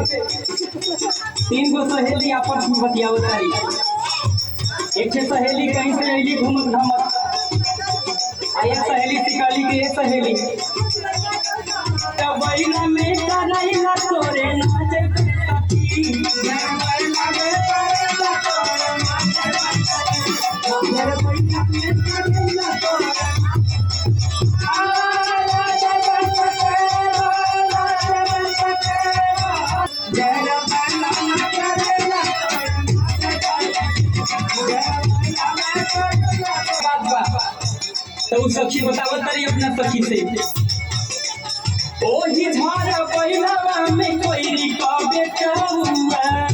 तीन गो सहेली आपस में बतियावत तारी। एक छे सहेली कहीं से अली घूमत घामत आ एक सहेली सिकाली के एक सहेली तबैला में करैला तोरे नाचे सखी तबैला में करैला तोरे तो सखी बतावत तारी अपना सखी से ओही झाड़ पहिलवा में कोई बेटा हुआ